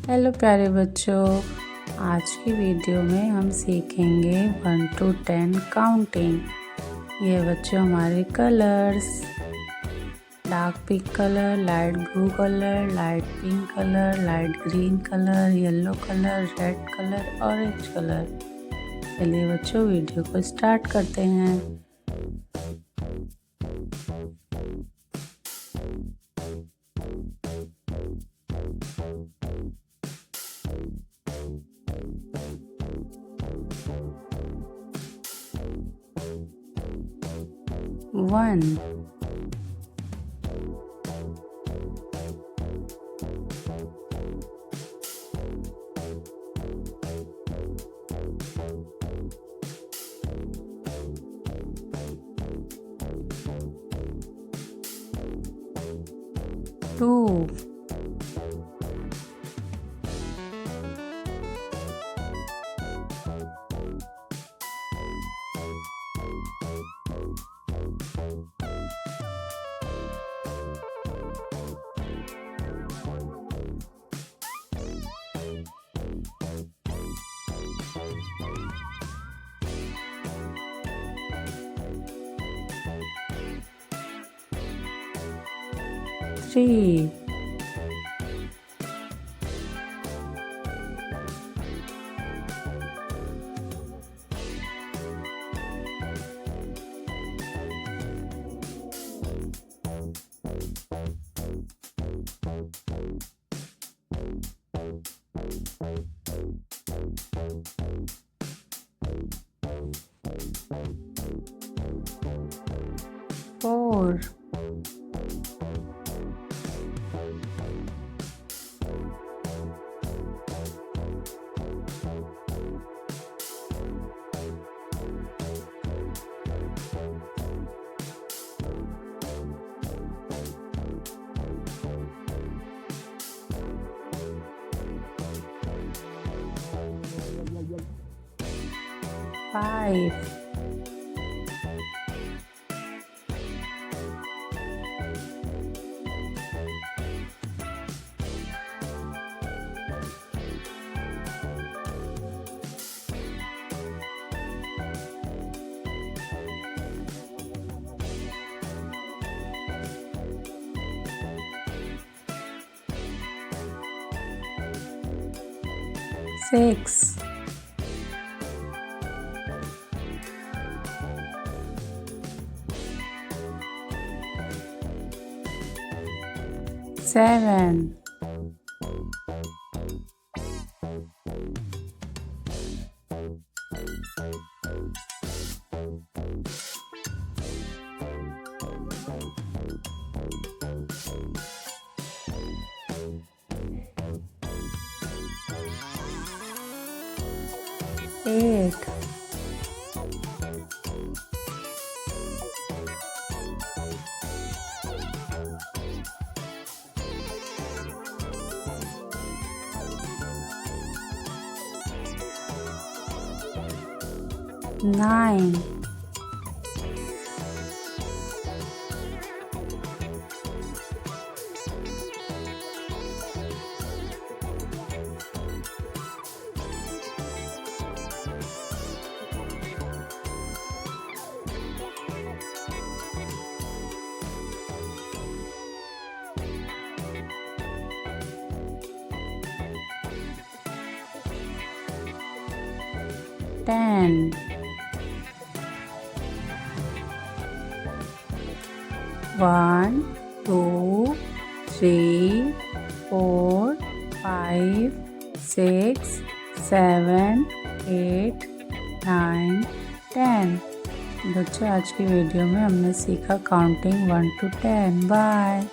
Hello प्यारे बच्चों, आज की वीडियो में हम सीखेंगे 1 to 10 काउंटिंग। ये बच्चों हमारे colours, dark pink colour, light blue colour, light pink colour, light green colour, yellow colour, red colour, orange colour. चलिए बच्चों वीडियो को स्टार्ट करते हैं। One, 2, 3, 4, 5, 6, 7, 8, 9, 10, 1, 2, 3, 4, 5, 6, 7, 8, 9, 10। बच्चों आज की वीडियो में हमने सीखा काउंटिंग 1 to 10। बाय।